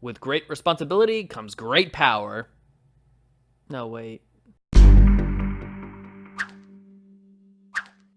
With great responsibility comes great power. No, wait.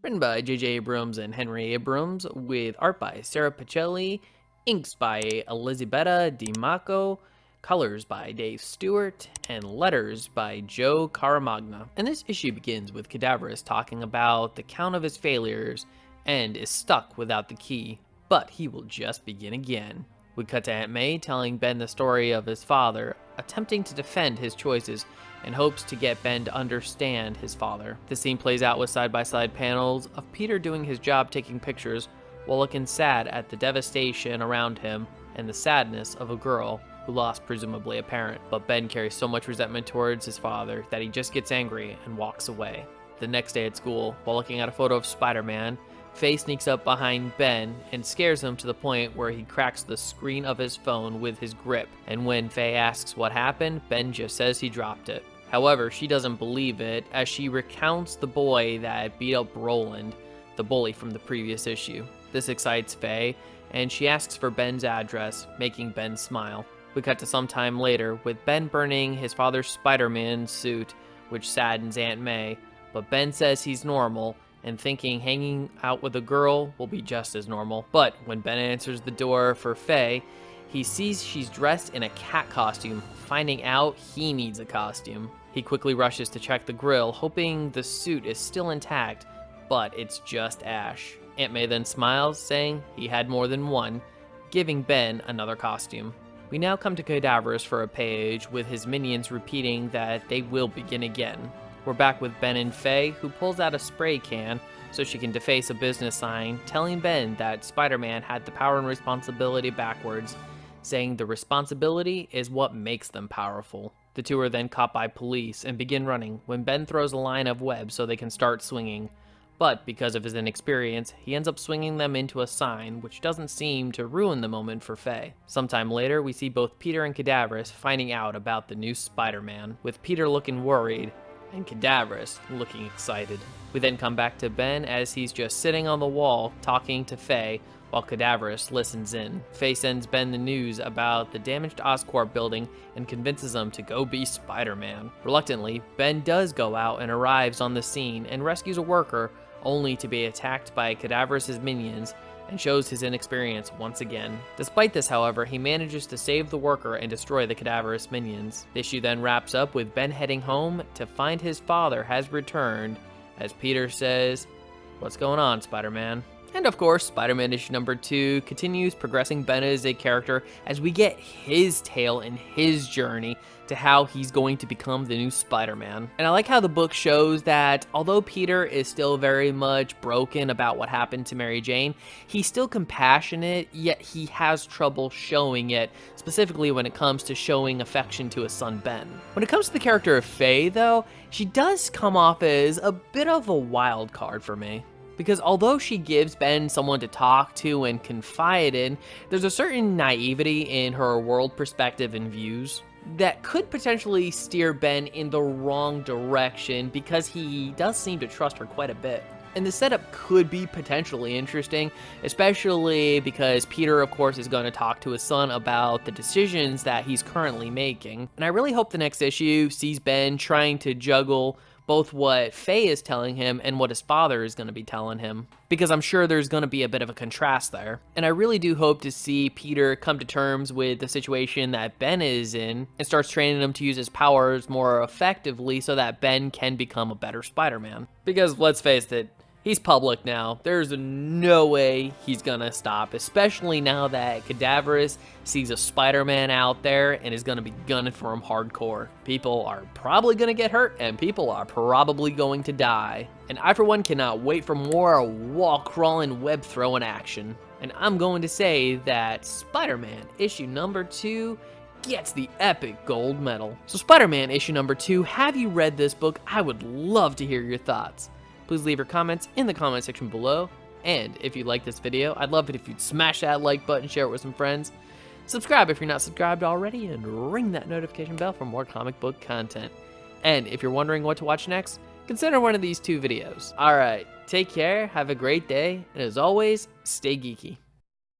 Written by J.J. Abrams and Henry Abrams, with art by Sara Pichelli, inks by Elisabetta Di Macco, colors by Dave Stewart, and letters by Joe Caramagna. And this issue begins with Cadaverous talking about the count of his failures and is stuck without the key, but he will just begin again. We cut to Aunt May telling Ben the story of his father, attempting to defend his choices and hopes to get Ben to understand his father. The scene plays out with side-by-side panels of Peter doing his job taking pictures while looking sad at the devastation around him and the sadness of a girl who lost presumably a parent. But Ben carries so much resentment towards his father that he just gets angry and walks away. The next day at school, while looking at a photo of Spider-Man, Faye sneaks up behind Ben and scares him to the point where he cracks the screen of his phone with his grip. And when Faye asks what happened, Ben just says he dropped it. However, she doesn't believe it, as she recounts the boy that beat up Roland, the bully from the previous issue. This excites Faye, and she asks for Ben's address, making Ben smile. We cut to some time later, with Ben burning his father's Spider-Man suit, which saddens Aunt May, but Ben says he's normal, and thinking hanging out with a girl will be just as normal. But when Ben answers the door for Faye, he sees she's dressed in a cat costume, finding out he needs a costume. He quickly rushes to check the grill, hoping the suit is still intact, but it's just ash. Aunt May then smiles, saying he had more than one, giving Ben another costume. We now come to Cadaverous for a page, with his minions repeating that they will begin again. We're back with Ben and Faye, who pulls out a spray can so she can deface a business sign, telling Ben that Spider-Man had the power and responsibility backwards, saying the responsibility is what makes them powerful. The two are then caught by police and begin running when Ben throws a line of web so they can start swinging. But because of his inexperience, he ends up swinging them into a sign, which doesn't seem to ruin the moment for Faye. Sometime later, we see both Peter and Cadaverous finding out about the new Spider-Man, with Peter looking worried and Cadaverous looking excited. We then come back to Ben as he's just sitting on the wall talking to Faye while Cadaverous listens in. Faye sends Ben the news about the damaged Oscorp building and convinces him to go be Spider-Man. Reluctantly, Ben does go out and arrives on the scene and rescues a worker, only to be attacked by Cadaverous' minions and shows his inexperience once again. Despite this, however, he manages to save the worker and destroy the Cadaverous minions. The issue then wraps up with Ben heading home to find his father has returned, as Peter says, "What's going on, Spider-Man?" And of course, Spider-Man issue number 2 continues progressing Ben as a character as we get his tale and his journey to how he's going to become the new Spider-Man. And I like how the book shows that although Peter is still very much broken about what happened to Mary Jane, he's still compassionate, yet he has trouble showing it, specifically when it comes to showing affection to his son Ben. When it comes to the character of Faye, though, she does come off as a bit of a wild card for me. Because although she gives Ben someone to talk to and confide in, there's a certain naivety in her world perspective and views that could potentially steer Ben in the wrong direction, because he does seem to trust her quite a bit. And the setup could be potentially interesting, especially because Peter, of course, is going to talk to his son about the decisions that he's currently making. And I really hope the next issue sees Ben trying to juggle both what Faye is telling him and what his father is going to be telling him, because I'm sure there's going to be a bit of a contrast there. And I really do hope to see Peter come to terms with the situation that Ben is in and starts training him to use his powers more effectively so that Ben can become a better Spider-Man. Because let's face it, he's public now. There's no way he's gonna stop, especially now that Cadaverous sees a Spider-Man out there and is gonna be gunning for him hardcore. People are probably gonna get hurt, and people are probably going to die. And I, for one, cannot wait for more wall-crawling, web-throwing action. And I'm going to say that Spider-Man issue number 2 gets the epic gold medal. So Spider-Man issue number 2, have you read this book? I would love to hear your thoughts. Please leave your comments in the comment section below. And if you like this video, I'd love it if you'd smash that like button, share it with some friends. Subscribe if you're not subscribed already, and ring that notification bell for more comic book content. And if you're wondering what to watch next, consider one of these 2 videos. Alright, take care, have a great day, and as always, stay geeky.